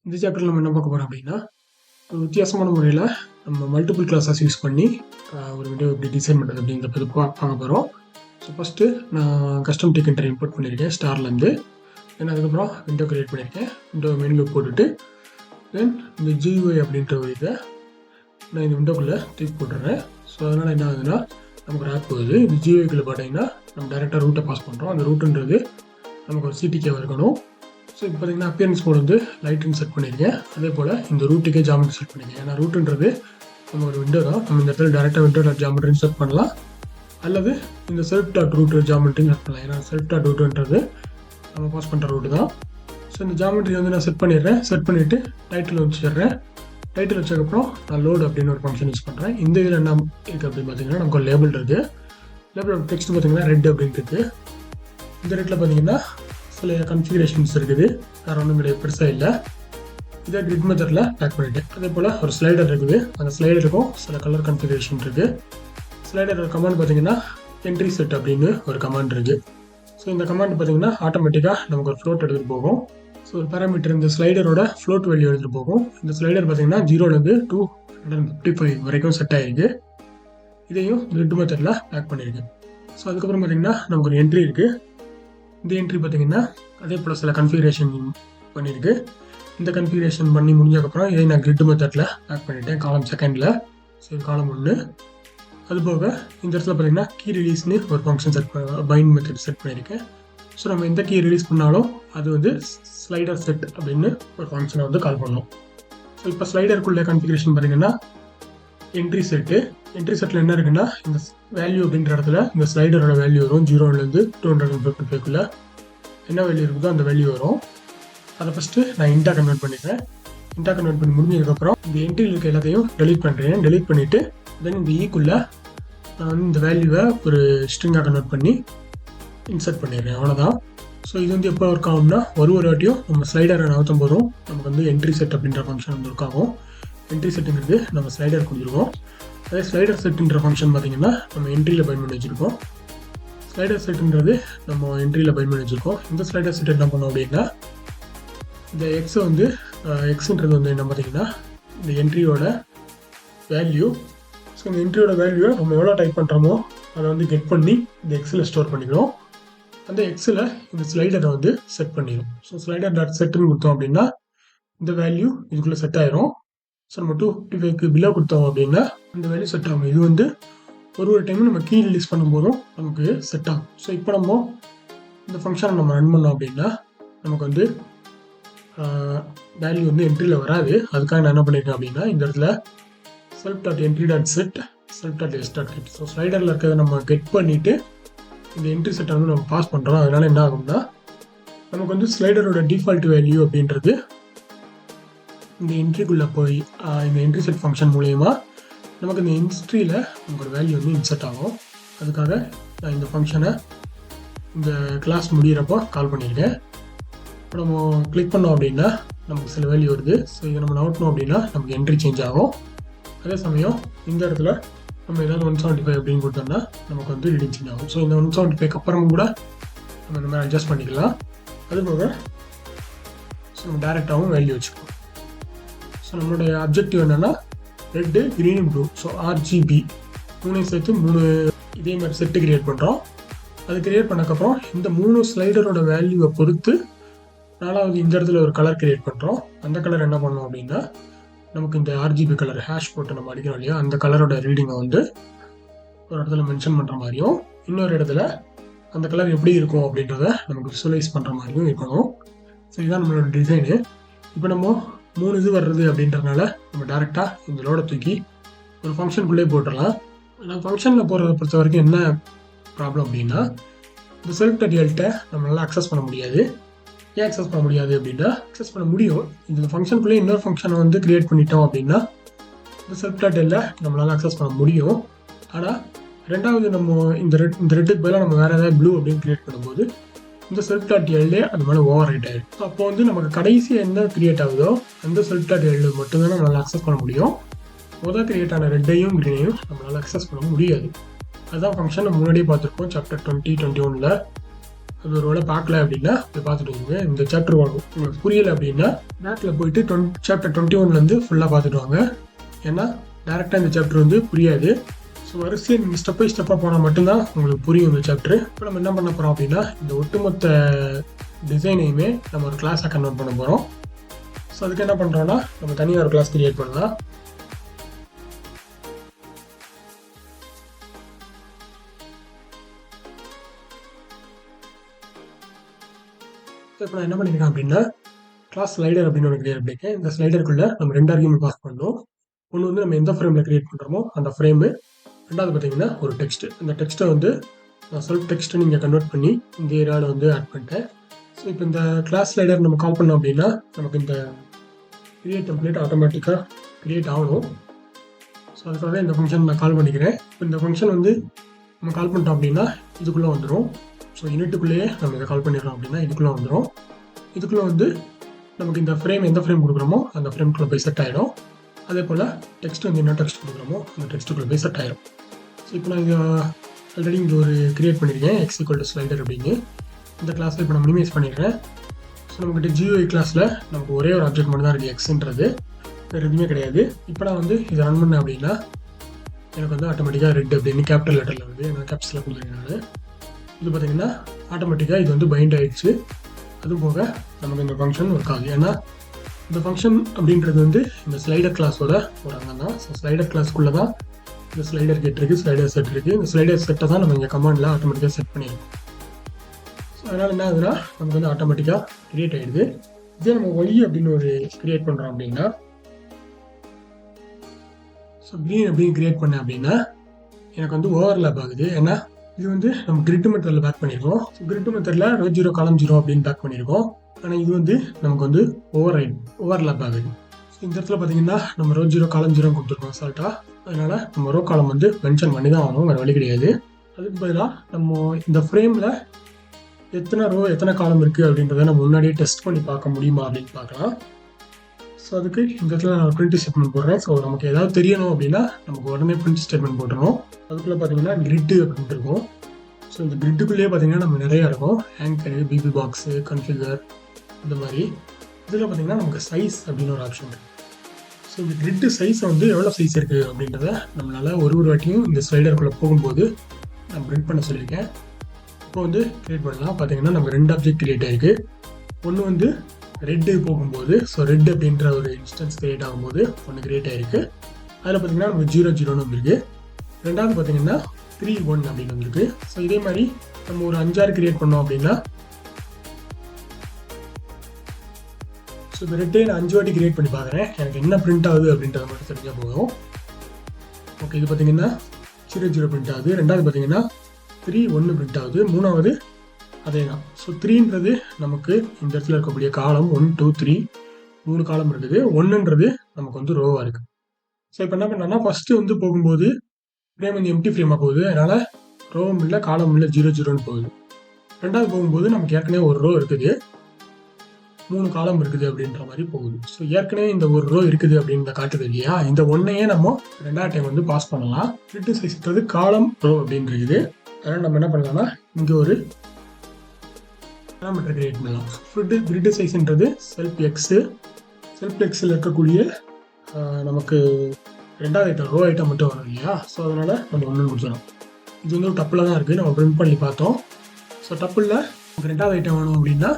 இந்த சாப்டரில் நம்ம என்ன பார்க்க போகிறோம் அப்படின்னா, ஒரு வித்தியாசமான முறையில் நம்ம மல்டிபிள் கிளாஸஸ் யூஸ் பண்ணி ஒரு வீடியோ எப்படி டிசைன் பண்ணுறது அப்படிங்கிறத பற்றி பார்க்க போகிறோம். ஸோ ஃபஸ்ட்டு நான் கஸ்டம் டிக்கெண்டர் இம்போர்ட் பண்ணியிருக்கேன் ஸ்டார்லேருந்து. தென் அதுக்கப்புறம் விண்டோ க்ரியேட் பண்ணியிருக்கேன். விண்டோ மெனுல போட்டுட்டு தென் இந்த GUI அப்படின்ற ஒரு இதை நான் இந்த விண்டோக்குள்ளே தூக்கி போட்டுறேன். ஸோ அதனால் என்ன ஆகுதுன்னா, நமக்கு ஒரு ஆப் போகுது. இது GUIக்குள்ளே பார்த்தீங்கன்னா நம்ம டேரெக்டாக ரூட்டை பாஸ் பண்ணுறோம். அந்த ரூட்டுன்றது நமக்கு ஒரு CTK இருக்கணும். ஸோ இப்போ பார்த்தீங்கன்னா அப்பியரன்ஸ் மோட் வந்து லைட்டுன்னு செட் பண்ணியிருக்கேன். அதே போல் இந்த ரூட்டுக்கே ஜாமெட்ரி செட் பண்ணியிருக்கேன். ஏன்னா ரூட்டுன்றது நம்ம ஒரு விண்டோ தான். நம்ம இந்த இடத்துல டேரெக்டாக விண்டோ டாட் ஜாமெட்ரின்னு செட் பண்ணலாம், அல்லது இந்த செல்ஃப் டாட் ரூட் ஜாமெட்ரின்னு செட் பண்ணலாம். ஏன்னா செல்ஃப் டாட் ரூட்டுன்றது நம்ம பாஸ் பண்ணுற ரூட்டு தான். ஸோ இந்த ஜாமெட்ரி வந்து நான் செட் பண்ணிடுறேன். செட் பண்ணிவிட்டு டைட்டில் வச்சிடுறேன். டைட்டில் வச்சதுக்கப்புறம் நான் லோடு அப்படின்னு ஒரு ஃபங்க்ஷன் யூஸ் பண்ணுறேன். இந்த இதில் என்ன இருக்குது அப்படின்னு பார்த்தீங்கன்னா, நமக்கு ஒரு லேபிள் இருக்குது. லேபிள் டெக்ஸ்ட் பார்த்தீங்கன்னா ரெட் அப்படின்னு இருக்குது. இந்த ரெட்டில் பார்த்தீங்கன்னா சில கன்ஃபிகரேஷன்ஸ் இருக்குது. வேறு ஒன்றும் கிடையாது, பெருசாக இல்லை. இதை கிரிட் மெத்தடில் பேக் பண்ணிவிட்டேன். அதே போல் ஒரு ஸ்லைடர் இருக்குது. அந்த ஸ்லைடருக்கும் சில கலர் கன்ஃபிகரேஷன் இருக்குது. ஸ்லைடரோட கமாண்ட் பார்த்தீங்கன்னா என்ட்ரி செட் அப்படின்னு ஒரு கமாண்ட் இருக்குது. ஸோ இந்த கமாண்ட் பார்த்தீங்கன்னா ஆட்டோமேட்டிக்காக நமக்கு ஒரு ஃப்ளோட் எடுத்துகிட்டு போகும். ஸோ ஒரு பேராமீட்டர் இந்த ஸ்லைடரோட ஃப்ளோட் வேல்யூ எடுத்துகிட்டு போகும். இந்த ஸ்லைடர் பார்த்தீங்கன்னா 0லேருந்து 255 வரைக்கும் செட் ஆகிருக்கு. இதையும் கிரிட் மெத்தடில் பேக் பண்ணியிருக்கு. ஸோ அதுக்கப்புறம் பார்த்தீங்கன்னா நமக்கு ஒரு என்ட்ரி இருக்குது. இந்த என்ட்ரி பார்த்தீங்கன்னா அதே போல் சில கன்ஃபிகரேஷன் பண்ணியிருக்கு. இந்த கன்ஃபிகரேஷன் பண்ணி முடிஞ்சதுக்கப்புறம் இதை நான் கிரிட் மெத்தடில் பேக் பண்ணிட்டேன் காலம் செகண்டில். ஸோ காலம் 1. அதுபோக இந்த இடத்துல பார்த்தீங்கன்னா கீ ரிலீஸ்னு ஒரு ஃபங்க்ஷன் பைண்ட் மெத்தட் செட் பண்ணியிருக்கேன். ஸோ நம்ம எந்த கீ ரிலீஸ் பண்ணாலும் அது வந்து ஸ்லைடர் செட் அப்படின்னு ஒரு ஃபங்க்ஷனை வந்து கால் பண்ணணும். ஸோ இப்போ ஸ்லைடருக்குள்ள கன்ஃபிகரேஷன் பார்த்தீங்கன்னா என்ட்ரி செட்டு. என்ட்ரி செட்டில் என்ன இருக்குன்னா, இந்த வேல்யூ அப்படின்ற இடத்துல இந்த ஸ்லைடரோட வேல்யூ வரும். 0லேருந்து 255 என்ன வேல்யூ இருக்குதோ அந்த வேல்யூ வரும். அதை ஃபஸ்ட்டு நான் இன்ட்டாக கன்வெர்ட் பண்ணிக்கிறேன். இன்ட்டாக கன்வெர்ட் பண்ணி முடிஞ்சதுக்கப்புறம் இந்த என்ட்ரியில் இருக்க எல்லாத்தையும் டெலீட் பண்ணுறேன். டெலீட் பண்ணிவிட்டு தென் இந்த ஈக்குள்ளே நான் வந்து இந்த வேல்யூவை ஒரு ஸ்ட்ரிங்காக கன்வெர்ட் பண்ணி இன்சர்ட் பண்ணிடுறேன். அவ்வளோதான். ஸோ இது வந்து எப்போ ஒர்க் ஆகும்னா, ஒரு வாட்டியும் நம்ம ஸ்லைடரை நகர்த்தும் போதும் நமக்கு வந்து என்ட்ரி செட் அப்படின்ற ஃபங்க்ஷன் வந்து ஒர்க் ஆகும். என்ட்ரி செட்டுங்கிறது நம்ம ஸ்லைடர் கொடுத்துருக்கோம். அதே ஸ்லைடர் செட்டுன்ற ஃபங்க்ஷன் பார்த்தீங்கன்னா நம்ம என்ட்ரியில் பயன் பண்ணி வச்சுருக்கோம். ஸ்லைடர் செட்டுன்றது நம்ம என்ட்ரியில் பயன் பண்ணி வச்சுருக்கோம். இந்த ஸ்லைடர் செட் என்ன பண்ணோம் அப்படின்னா, இந்த எக்ஸை வந்து எக்ஸுன்றது வந்து என்ன பார்த்தீங்கன்னா இந்த என்ட்ரியோட வேல்யூ. ஸோ இந்த என்ட்ரியோட வேல்யூவை நம்ம எவ்வளோ டைப் பண்ணுறோமோ அதை வந்து கெட் பண்ணி இந்த எக்ஸில் ஸ்டோர் பண்ணிக்கிறோம். அந்த எக்ஸில் இந்த ஸ்லைடரை வந்து செட் பண்ணிடும். ஸோ ஸ்லைடர் டாட் செட்டுன்னு கொடுத்தோம் அப்படின்னா இந்த வேல்யூ இதுக்குள்ளே செட் ஆயிரும். ஸோ நம்ம 255க்கு பிலோ கொடுத்தோம் அப்படின்னா அந்த வேல்யூ செட் ஆகும். இது வந்து ஒரு டைமும் நம்ம கீ ரிலீஸ் பண்ணும்போதும் நமக்கு செட் ஆகும். ஸோ இப்போ நம்ம இந்த ஃபங்க்ஷனை நம்ம ரன் பண்ணோம் அப்படின்னா நமக்கு வந்து வேல்யூ வந்து என்ட்ரியில் வராது. அதுக்காக நான் என்ன பண்ணியிருக்கேன் அப்படின்னா, இந்த இடத்துல self dot entry dot set self dot S dot get. So ஸ்லைடரில் இருக்கிறத நம்ம கெட் பண்ணிவிட்டு இந்த என்ட்ரி செட்டை வந்து நம்ம பாஸ் பண்ணுறோம். அதனால் என்ன ஆகும்னா, நமக்கு வந்து ஸ்லைடரோட டிஃபால்ட் வேல்யூ அப்படின்றது இந்த என்ட்ரிக்குள்ளே போய் இந்த என்ட்ரி செட் ஃபங்க்ஷன் மூலயமா நமக்கு இந்த என்ட்ரியில் நமக்கு ஒரு வேல்யூ வந்து இன்சர்ட் ஆகும். அதுக்காக நான் இந்த ஃபங்க்ஷனை இந்த கிளாஸ் முடிகிறப்போ கால் பண்ணியிருக்கேன். இப்போ நம்ம கிளிக் பண்ணோம் அப்படின்னா நமக்கு சில வேல்யூ வருது. ஸோ இதை நம்ம நவுட்டணும் அப்படின்னா நமக்கு என்ட்ரி சேஞ்ச் ஆகும். அதே சமயம் இந்த இடத்துல நம்ம ஏதாவது 175 அப்படின்னு கொடுத்தோம்னா நமக்கு வந்து ரீடிங் சேஞ்ச் ஆகும். ஸோ இந்த 175க்கு அப்புறமும் கூட நம்ம இந்த மாதிரி அட்ஜஸ்ட் பண்ணிக்கலாம். அதுபோக ஸோ நம்ம டேரெக்டாகவும் வேல்யூ வச்சுக்கலாம். ஸோ நம்மளுடைய அப்ஜெக்டிவ் என்னென்னா red, green, blue. So RGB 3 சேர்த்து 3 இதே மாதிரி செட்டு கிரியேட் பண்ணுறோம். அது கிரியேட் பண்ணக்கப்புறம் இந்த 3 ஸ்லைடரோட வேல்யூவை பொறுத்து 4வது இந்த இடத்துல ஒரு கலர் கிரியேட் பண்ணுறோம். அந்த கலர் என்ன பண்ணோம் அப்படின்னா, நமக்கு இந்த RGB கலர் ஹேஷ் போட்டு நம்ம அடிக்கிறோம் இல்லையா, அந்த கலரோட ரீடிங்கை வந்து ஒரு இடத்துல மென்ஷன் பண்ணுற மாதிரியும், இன்னொரு இடத்துல அந்த கலர் எப்படி இருக்கும் அப்படின்றத நமக்கு விசுவலைஸ் பண்ணுற மாதிரியும் இருக்கணும். ஸோ இதுதான் நம்மளோட டிசைனு. இப்போ நம்ம 3 இது வர்றது அப்படின்றதுனால நம்ம டேரெக்டாக இந்த லோடை தூக்கி ஒரு ஃபங்க்ஷனுக்குள்ளே போட்டுடலாம். ஆனால் ஃபங்க்ஷனில் போகிறத பொறுத்த வரைக்கும் என்ன ப்ராப்ளம் அப்படின்னா, இந்த செல்ஃப் டாட் எல்ட்டை நம்மளால் அக்சஸ் பண்ண முடியாது. ஏன் அக்சஸ் பண்ண முடியாது அப்படின்னா, அக்சஸ் பண்ண முடியும். இந்த ஃபங்க்ஷனுக்குள்ளே இன்னொரு ஃபங்க்ஷனை வந்து கிரியேட் பண்ணிட்டோம் அப்படின்னா இந்த செல்ஃப் டாட் எல்லை நம்மளால் அக்சஸ் பண்ண முடியும். ஆனால் ரெண்டாவது நம்ம இந்த ரெட்டுக்கு பதிலாக நம்ம வேறு ஏதாவது ப்ளூ அப்படின்னு கிரியேட் பண்ணும்போது இந்த செல்ஃப் டாட் எல்லே அது மேலே ஓவர் ரைட் ஆகிடும். அப்போ வந்து நமக்கு கடைசியாக என்ன கிரியேட் ஆகுதோ அந்த செல்ஃப் டாட் எல்லு மட்டும்தான் நம்மளால் அக்சஸ் பண்ண முடியும். முதல் கிரியேட் ஆன ரெட்டையும் க்ரீனையும் நம்மளால் அக்சஸ் பண்ண முடியாது. அதுதான் ஃபங்க்ஷன் நம்ம முன்னாடியே பார்த்துருக்கோம் சாப்டர் 20, 21 அது ஒரு வேளை பார்க்கல அப்படின்னா போய் பார்த்துட்டு வாங்க. இந்த சாப்டர் உங்களுக்கு புரியலை அப்படின்னா பேக்கில் போயிட்டு சாப்டர் 21 ஃபுல்லாக பார்த்துட்டு வாங்க. ஏன்னா டேரெக்டாக இந்த சாப்டர் வந்து புரியாது. ஸோ வரிசையை நீங்கள் ஸ்டெப் பை ஸ்டெப்பாக போனால் மட்டும்தான் உங்களுக்கு புரியும் இந்த சாப்டர். இப்போ நம்ம என்ன பண்ண போகிறோம் அப்படின்னா இந்த ஒட்டுமொத்த டிசைனையுமே நம்ம ஒரு கிளாஸாக கன்வெர்ட் பண்ண போகிறோம். ஸோ அதுக்கு என்ன பண்ணுறோன்னா நம்ம தனியாக ஒரு கிளாஸ் கிரியேட் பண்ணலாம். இப்போ நான் என்ன பண்ணியிருக்கேன் அப்படின்னா கிளாஸ் ஸ்லைடர் அப்படின்னு ஒன்று கிரியேட் பண்ணியிருக்கேன். இந்த ஸ்லைடருக்குள்ளே நம்ம 2 ஆர்குமெண்ட் பாஸ் பண்ணணும். ஒன்று வந்து நம்ம எந்த ஃப்ரேமில் கிரியேட் பண்ணுறோமோ அந்த ஃப்ரேமு, ரெண்டாவது பார்த்தீங்கன்னா ஒரு டெக்ஸ்ட்டு. அந்த டெக்ஸ்ட்டை வந்து நான் செல்ஃப் டெக்ஸ்ட்டை நீங்கள் கன்வெர்ட் பண்ணி இந்த ஏரியாவில் வந்து ஆட் பண்ணிட்டேன். ஸோ இப்போ இந்த கிளாஸ் ஸ்லைடர் நம்ம கால் பண்ணோம் அப்படின்னா நமக்கு இந்த கிரியேட் டெம்ப்ளேட் ஆட்டோமேட்டிக்காக கிரியேட் ஆகணும். ஸோ அதுக்காக இந்த ஃபங்க்ஷன் நான் கால் பண்ணிக்கிறேன். இப்போ இந்த ஃபங்க்ஷன் வந்து நம்ம கால் பண்ணிட்டோம் அப்படின்னா இதுக்குள்ளே வந்துடும். ஸோ யூனிட்டுக்குள்ளேயே நம்ம இதை கால் பண்ணிடுறோம் அப்படின்னா இதுக்குள்ளே வந்துடும். இதுக்குள்ளே வந்து நமக்கு இந்த ஃப்ரேம் எந்த ஃப்ரேம் கொடுக்குறோமோ அந்த ஃப்ரேம்குள்ளே போய் செட் ஆகிடும். அதே போல் டெக்ஸ்ட் வந்து என்ன டெக்ஸ்ட் கொடுக்குறோமோ அந்த டெக்ஸ்ட்டுக்குள்ளே போய் செட் ஆகிடும். ஸோ இப்போ நான் இங்கே ஆல்ரெடி இங்கே ஒரு கிரியேட் பண்ணியிருக்கேன் x ஸ்லைடர் அப்படின்னு. இந்த கிளாஸில் இப்போ நான் மினிமைஸ் பண்ணிடுறேன். ஸோ நம்மக்கிட்ட GUI கிளாஸில் நமக்கு ஒரே ஒரு ஆப்ஜெக்ட் மட்டும் தான் இருக்குது, எக்ஸ்ன்றது, வேறு எதுவுமே கிடையாது. இப்போ நான் வந்து இதை ரன் பண்ணேன் அப்படின்னா எனக்கு வந்து ஆட்டோமேட்டிக்காக ரெட் அப்படின்னு கேபிட்டல் லெட்டரில் வருது. நான் கேப்ஸில் கொடுத்துருக்கேன். இது பார்த்திங்கன்னா ஆட்டோமேட்டிக்காக இது வந்து பைண்ட் ஆகிடுச்சு. அது போக நமக்கு இந்த ஃபங்க்ஷன் ஒர்க் ஆகுது. ஏன்னா இந்த ஃபங்க்ஷன் அப்படின்றது வந்து இந்த ஸ்லைடர் கிளாஸோட ஒரு அங்கம் தான். ஸோ ஸ்லைடர் கிளாஸ்க்குள்ளே தான் இந்த ஸ்லைடர் கெட் இருக்குது, ஸ்லைடர் செட் இருக்குது. இந்த ஸ்லைடர் செட்டை தான் நம்ம இங்கே கமாண்டில் ஆட்டோமேட்டிக்காக செட் பண்ணியிருக்கோம். ஸோ அதனால் என்ன ஆகுதுன்னா நமக்கு வந்து ஆட்டோமேட்டிக்காக கிரியேட் ஆகிடுது. இதே நம்ம ஒய் அப்படின்னு ஒரு கிரியேட் பண்ணுறோம் அப்படின்னா, ஸோ க்ரீன் அப்படின்னு கிரியேட் பண்ணேன் அப்படின்னா எனக்கு வந்து ஓவர்லேப் ஆகுது. ஏன்னா இது வந்து நம்ம கிரிட் மெத்தடில் பேக் பண்ணியிருக்கோம். ஸோ கிரிட் மெத்தடில் ரோ 0 காலம் 0 அப்படின்னு பேக் பண்ணியிருக்கோம். ஆனால் இது வந்து நமக்கு வந்து ஓவர்லேப் ஆகுது. ஸோ இந்த இடத்துல பார்த்தீங்கன்னா நம்ம ரோ 0 காலம் 0 கொடுத்துருக்கோம் அசால்ட்டாக. அதனால் நம்ம ரோ காலம் வந்து மென்ஷன் பண்ணி தான் ஆகணும், வேறு வழி கிடையாது. அதுக்கு பதிலாக நம்ம இந்த ஃப்ரேமில் எத்தனை ரோ எத்தனை காலம் இருக்குது அப்படின்றத நம்ம முன்னாடியே டெஸ்ட் பண்ணி பார்க்க முடியுமா அப்படின்னு பார்க்கலாம். ஸோ அதுக்கு இந்த இடத்துல நான் பிரிண்ட் ஸ்டேட்மெண்ட் போடுறேன். ஸோ நமக்கு ஏதாவது தெரியணும் அப்படின்னா நமக்கு உடனே பிரிண்ட் ஸ்டேட்மெண்ட் போட்டுருவோம். அதுக்குள்ளே பார்த்தீங்கன்னா கிரிட்டு அப்படின்ட்டு இருக்கும். ஸோ இந்த கிரிட்டுக்குள்ளேயே பார்த்தீங்கன்னா நம்ம நிறையா இருக்கும். ஆங்கரு, பிபி பாக்ஸு, கன்ஃபிகர், இந்த மாதிரி. இதில் பார்த்தீங்கன்னா நமக்கு சைஸ் அப்படின்னு ஒரு ஆப்ஷன் இருக்குது. ஸோ இந்த கிரிட்டு சைஸை வந்து எவ்வளோ சைஸ் இருக்குது அப்படின்றத நம்மளால் ஒரு வாட்டியும் இந்த ஸ்லைடருக்குள்ளே போகும்போது நான் பிரிண்ட் பண்ண சொல்லியிருக்கேன். இப்போ வந்து கிரியேட் பண்ணலாம். பார்த்தீங்கன்னா நம்ம 2 ஆப்ஜெக்ட் கிரியேட் ஆகிருக்கு. ஒன்று வந்து ரெட்டு போகும்போது, ஸோ ரெட் அப்படின்ற ஒரு இன்ஸ்டன்ஸ் கிரியேட் ஆகும்போது ஒன்று கிரியேட் ஆகிருக்கு. அதில் பார்த்தீங்கன்னா நமக்கு 0 வந்துருக்கு. ரெண்டாவது பார்த்தீங்கன்னா 3 1 அப்படின்னு வந்துருக்கு. ஸோ இதே மாதிரி நம்ம ஒரு 5 6 கிரியேட் பண்ணோம் அப்படின்னா, ஸோ இந்த ரெட்டே நான் 5 வாட்டி கிரியேட் பண்ணி பார்க்குறேன். எனக்கு என்ன பிரிண்ட் ஆகுது அப்படின்றத மட்டும் தெரிஞ்சால் போதும். ஓகே, இது பார்த்தீங்கன்னா 0 பிரிண்ட் ஆகுது. ரெண்டாவது பார்த்தீங்கன்னா 3 1 பிரிண்ட் ஆகுது. மூணாவது அதே தான். ஸோ 3ன்றது நமக்கு இந்த இடத்துல இருக்கக்கூடிய காலம் 1 2 3 3 காலம் இருக்குது. 1ன்றது நமக்கு வந்து ரோவாக இருக்குது. ஸோ இப்போ என்ன பண்ணோன்னா ஃபஸ்ட்டு வந்து போகும்போது ஃப்ரேம் வந்து எம்டி ஃப்ரேமாக போகுது. அதனால் ரோவும் இல்லை காலம் இல்லை 0 போகுது. ரெண்டாவது போகும்போது நமக்கு ஏற்கனவே ஒரு ரோ இருக்குது, 3 காலம் இருக்குது அப்படின்ற மாதிரி போகுது. ஸோ ஏற்கனவே இந்த ஒரு ரோ இருக்குது அப்படின்னு காட்டுது இல்லையா, இந்த ஒன்றையே நம்ம 2வது டைம் வந்து பாஸ் பண்ணலாம். கிரிட் சைஸ்ன்றது காலம் ரோ அப்படின்னு இருக்குது. அதனால் நம்ம என்ன பண்ணலாம்னா இங்கே ஒரு பேராமீட்டர் கிரியேட் பண்ணலாம். கிரிட் சைஸ்ன்றது செல்ஃப் எக்ஸில் இருக்கக்கூடிய நமக்கு 2வது ஐட்டம் ரோ ஐட்டம் மட்டும் வரும் இல்லையா. ஸோ அதனால் நம்ம 1 கொடுத்துடலாம். இது வந்து ஒரு டப்பில் தான் இருக்குது, நம்ம பிரிண்ட் பண்ணி பார்த்தோம். ஸோ டப்பில் நமக்கு 2வது ஐட்டம் வேணும் அப்படின்னா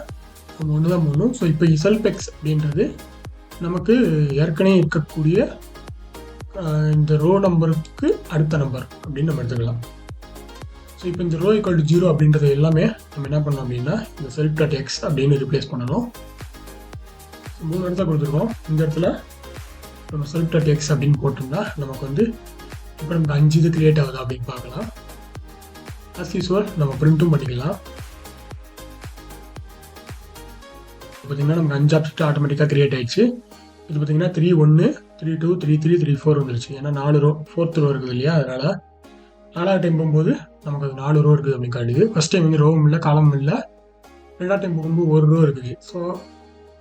நம்ம 1 தான் போடணும். ஸோ இப்போ செல்ஃப் எக்ஸ் அப்படின்றது நமக்கு ஏற்கனவே இருக்கக்கூடிய இந்த ரோ நம்பருக்கு அடுத்த நம்பர் அப்படின்னு நம்ம எடுத்துக்கலாம். ஸோ இப்போ இந்த ரோ ஈக்குவல் டு 0 அப்படின்றது எல்லாமே நம்ம என்ன பண்ணோம் அப்படின்னா இந்த செல்ஃப் டாட் எக்ஸ் அப்படின்னு ரிப்ளேஸ் பண்ணணும். 3 இடத்துல கொடுத்துருக்கோம். இந்த இடத்துல நம்ம செல்ஃப் டாட் எக்ஸ் அப்படின்னு போட்டோம்னா நமக்கு வந்து இப்போ நமக்கு 5 இது கிரியேட் ஆகுதா அப்படின்னு பார்க்கலாம். அஸ் யூஸ்வல் நம்ம பிரிண்ட்டும் பண்ணிக்கலாம். பார்த்தீங்கன்னா நமக்கு 5 ஆப்ஜெக்ட் ஆட்டோமேட்டிக்காக கிரியேட் ஆயிடுச்சு. இது பார்த்தீங்கன்னா 3 1 3 2 3 3 3 4 வந்துருச்சு. ஏன்னா 4 ரோ 4th ரோ இருக்குது இல்லையா, அதனால் 4வது டைம் போகும்போது நமக்கு அது 4 ரோ இருக்குது அப்படின்னு காட்டுது. ஃபஸ்ட் டைம் வந்து ரோவும் இல்லை காலமும் இல்லை. 2வது டைம் போகும்போது 1 ரோ இருக்குது. ஸோ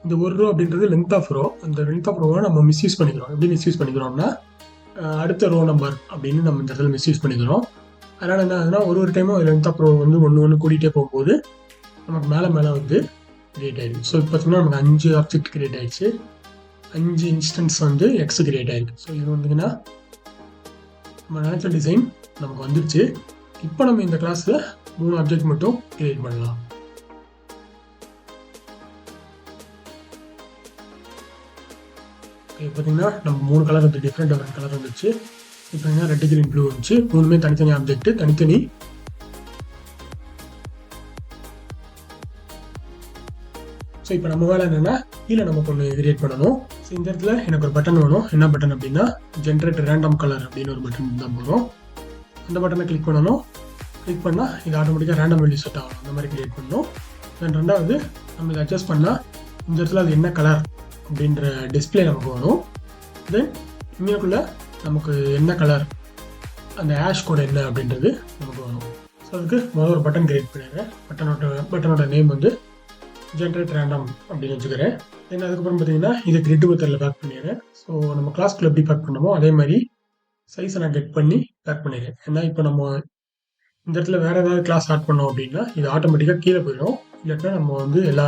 இந்த 1 ரோ அப்படின்றது லென்த் ஆஃப் ரோ. அந்த லென்த் ஆஃப் ரோவை நம்ம மிஸ்யூஸ் பண்ணிக்கிறோம். எப்படி மிஸ்யூஸ் பண்ணிக்கிறோம்னா அடுத்த ரோ நம்பர் அப்படின்னு நம்ம இந்த இடத்துல மிஸ்யூஸ் பண்ணிக்கிறோம். அதனால் என்ன ஆகுதுன்னா ஒரு டைமும் லென்த் ஆஃப் ரோ வந்து 1 1 கூட்டிகிட்டே போகும்போது நமக்கு மேலே வந்து கிரியேட் ஆயிருக்கு. ஸோ இப்போ பார்த்தீங்கன்னா நமக்கு 5 ஆப்ஜெக்ட் கிரியேட் ஆயிடுச்சு. 5 இன்ஸ்டன்ஸ் வந்து எக்ஸ் கிரியேட் ஆயிருக்கு. ஸோ இது வந்துங்கன்னா நம்ம நினச்ச டிசைன் நமக்கு வந்துருச்சு. இப்போ நம்ம இந்த கிளாஸில் 3 ஆப்ஜெக்ட் மட்டும் கிரியேட் பண்ணலாம். இப்போ பார்த்தீங்கன்னா நம்ம 3 கலர் வந்து டிஃப்ரெண்ட் கலர் வந்துச்சு. இப்போ பார்த்தீங்கன்னா ரெட், கிரீன், ப்ளூ வந்துச்சு. 3மே தனித்தனி ஆப்ஜெக்ட், தனித்தனி. ஸோ இப்போ நம்ம வேலை என்னென்னா கீழே நமக்கு ஒன்று கிரியேட் பண்ணணும். ஸோ இந்த இடத்துல எனக்கு ஒரு பட்டன் வேணும். என்ன பட்டன் அப்படின்னா ஜென்ரேட் ரேண்டம் கலர் அப்படின்னு ஒரு பட்டன் தான் போதும். அந்த பட்டனை கிளிக் பண்ணணும். கிளிக் பண்ணால் இது ஆட்டோமேட்டிக்காக ரேண்டம் வேல்யூ செட் ஆகணும். அந்த மாதிரி கிரியேட் பண்ணணும். தென் ரெண்டாவது நம்ம இதை அட்ஜஸ்ட் பண்ணால் இந்த இடத்துல அது என்ன கலர் அப்படின்ற டிஸ்பிளே நமக்கு வரும். தென் இங்கேக்குள்ளே நமக்கு என்ன கலர், அந்த ஆஷ் கோட் என்ன அப்படின்றது நமக்கு வரும். ஸோ அதுக்கு முதல்ல ஒரு பட்டன் கிரியேட் பண்ணிடுறேன். பட்டனோட நேம் வந்து ஜென்ரேட் ரேண்டம் அப்படின்னு வச்சுக்கிறேன். தென் அதுக்கப்புறம் பார்த்தீங்கன்னா இதை கிரிட் மெத்தடில் பேக் பண்ணிடுறேன். ஸோ நம்ம கிளாஸ்க்குள்ள எப்படி பேக் பண்ணமோ அதே மாதிரி சைஸை நான் கெட் பண்ணி பேக் பண்ணிடுறேன். ஏன்னா இப்போ நம்ம இந்த இடத்துல வேறு ஏதாவது கிளாஸ் ஆட் பண்ணோம் அப்படின்னா இது ஆட்டோமேட்டிக்காக கீழே போயிடும். இல்லாட்டினா நம்ம வந்து எல்லா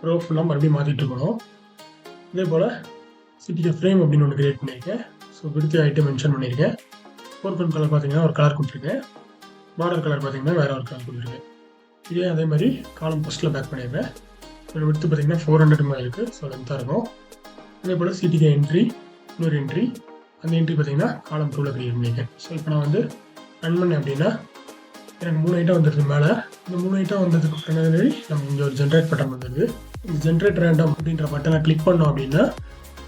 ரோ ஃபுல்லாக மறுபடியும் மாற்றிட்டு இருக்கணும். இதே போல் சிட்டிக்கு ஃப்ரேம் அப்படின்னு ஒன்று கிரியேட் பண்ணியிருக்கேன். ஸோ விடுத்து ஐட்டம் மென்ஷன் பண்ணியிருக்கேன். ஃபோர்க்ரவுண்ட் கலர் பார்த்தீங்கன்னா ஒரு கலர் கொடுத்துருக்கேன். பார்டர் கலர் பார்த்தீங்கன்னா வேறு ஒரு கலர் கொடுத்துருக்கேன். இதே அதே மாதிரி காலம் ஃபஸ்ட்டில் பேக் பண்ணிடுறேன். விடுத்து பார்த்தீங்கன்னா 400 மேலே இருக்குது. ஸோ லென்த்தாக இருக்கும். அதே போல் சிட்டிக்கு என்ட்ரி, இன்னொரு என்ட்ரி, அந்த என்ட்ரி பார்த்தீங்கன்னா காலம் 2ல் கிரியேட் பண்ணியிருக்கேன். ஸோ இப்போ நான் வந்து ரன் பண்ணேன் அப்படின்னா எனக்கு 3 ஐட்டம் வந்துடுது மேலே. இந்த 3 ஐட்டம் வந்ததுக்கு பின்னாடி நமக்கு இங்கே ஒரு ஜென்ரேட் பட்டன் வந்துடுது. இந்த ஜென்ரேட் ரேண்டம் அப்படின்ற பட்டனை கிளிக் பண்ணோம் அப்படின்னா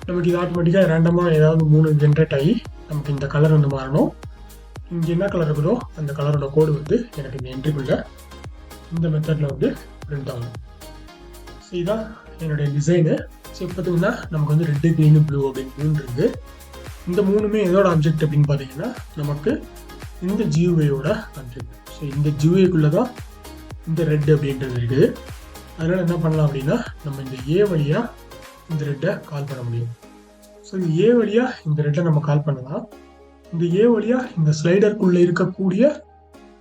நமக்கு இது ஆட்டோமேட்டிக்காக ரேண்டமாக ஏதாவது 3 ஜென்ரேட் ஆகி நமக்கு இந்த கலர் வந்து மாறணும். இங்கே என்ன கலர் இருக்குதோ அந்த கலரோட கோடு வந்து எனக்கு இந்த என்ட்ரிக்குள்ளே இந்த மெத்தடில் வந்து பிரிண்ட் ஆகும். ஸோ இதுதான் என்னுடைய டிசைனு. ஸோ இப்போ பார்த்தீங்கன்னா நமக்கு வந்து ரெட்டு, க்ரீனு, ப்ளூ அப்படின்னு 3 இருக்குது. இந்த 3மே எதோட ஆப்ஜெக்ட் அப்படின்னு பார்த்தீங்கன்னா நமக்கு இந்த ஜியூஐயோட ஆப்ஜெக்ட். ஸோ இந்த ஜியூஐக்குள்ளே தான் இந்த ரெட் அப்படின்றது இருக்குது. அதனால் என்ன பண்ணலாம் அப்படின்னா நம்ம இந்த ஏ வழியாக இந்த ரெட்டை கால் பண்ண முடியும். ஸோ இந்த ஏ வழியாக இந்த ரெட்டை நம்ம கால் பண்ணலாம். இந்த ஏ வழியாக இந்த ஸ்லைடருக்குள்ளே இருக்கக்கூடிய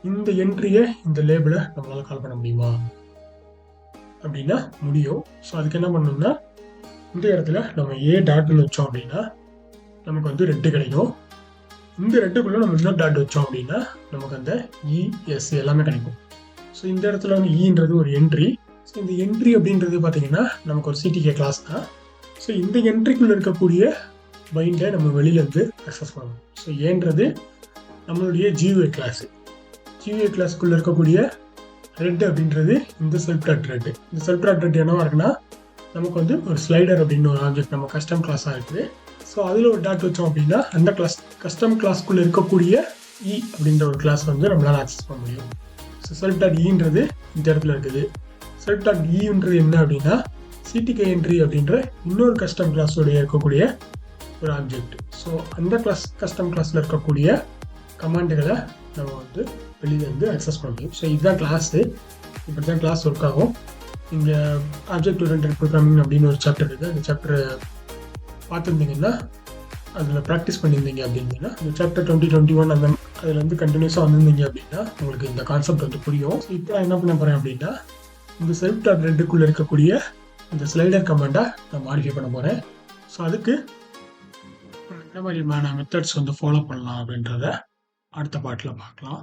இந்த என்ட்ரியை, இந்த லேபிளை நம்மளால் கால் பண்ண முடியுமா அப்படின்னா முடியும். ஸோ அதுக்கு என்ன பண்ணணும்னா இந்த இடத்துல நம்ம ஏ டாட்னு வச்சோம் அப்படின்னா நமக்கு வந்து ரெட்டு கிடைக்கும். இந்த ரெட்டுக்குள்ளே நம்ம இன்னொரு டாட் வச்சோம் அப்படின்னா நமக்கு அந்த இஎஸ் எல்லாமே கிடைக்கும். ஸோ இந்த இடத்துல வந்து ஈன்றது ஒரு என்ட்ரி. ஸோ இந்த என்ட்ரி அப்படின்றது பார்த்தீங்கன்னா நமக்கு ஒரு சிடிகே கிளாஸ் தான். ஸோ இந்த என்ட்ரிக்குள்ளே இருக்கக்கூடிய பைண்டை நம்ம வெளியிலேருந்து அக்சஸ் பண்ணணும். ஸோ ஏன்றது நம்மளுடைய ஜியூஐ கிளாஸு. ஜியூஐ கிளாஸுக்குள்ளே இருக்கக்கூடிய ரெட் அப்படின்றது இந்த செல்ஃப் டாட் ரெட். இந்த செல்ஃப் டாட் ரெட் என்னவா இருக்குன்னா நமக்கு வந்து ஒரு ஸ்லைடர் அப்படின்னு ஒரு ஆப்ஜெக்ட் நம்ம கஸ்டம் கிளாஸாக இருக்குது. ஸோ அதில் ஒரு டாட் வச்சோம் அப்படின்னா அந்த கிளாஸ் கஸ்டம் கிளாஸ்க்குள்ளே இருக்கக்கூடிய இ அப்படின்ற ஒரு கிளாஸ் வந்து நம்மளால் ஆக்சஸ் பண்ண முடியும். ஸோ செல்ஃப் டாட் ஈன்றது இந்த இடத்துல இருக்குது. செல்ஃப் டாட் ஈன்றது என்ன அப்படின்னா சிடிகே என்ட்ரி அப்படின்ற இன்னொரு கஸ்டம் கிளாஸோடைய இருக்கக்கூடிய ஒரு ஆப்ஜெக்ட். ஸோ அந்த கிளாஸ் கஸ்டம் கிளாஸில் இருக்கக்கூடிய கமாண்டுகளை நம்ம வந்து வெளியில் வந்து அக்சஸ் பண்ண முடியும். ஸோ இதுதான் கிளாஸு. இப்படி தான் கிளாஸ் ஒர்க் ஆகும். இங்கே ஆப்ஜெக்ட் ஓரியன்டட் ப்ரோக்ராமிங் அப்படின்னு ஒரு சாப்டர் இருக்குது. அந்த சாப்டரை பார்த்துருந்தீங்கன்னா அதில் ப்ராக்டிஸ் பண்ணியிருந்தீங்க அப்படின்னா இந்த சாப்டர் 2021 அந்த அதில் வந்து கண்டினியூஸாக வந்திருந்தீங்க அப்படின்னா உங்களுக்கு இந்த கான்செப்ட் வந்து புரியும். ஸோ இப்போ நான் என்ன பண்ண போகிறேன் அப்படின்னா இந்த செல்ஃப் டாட் ரெட்டுக்குள்ளே இருக்கக்கூடிய இந்த ஸ்லைடர் கமாண்டை நான் மாடிஃபை பண்ண போகிறேன். ஸோ அதுக்கு என்ன மாதிரியான மெத்தட்ஸ் வந்து ஃபாலோ பண்ணலாம் அப்படின்றத அடுத்த பாட்டில் பார்க்கலாம்.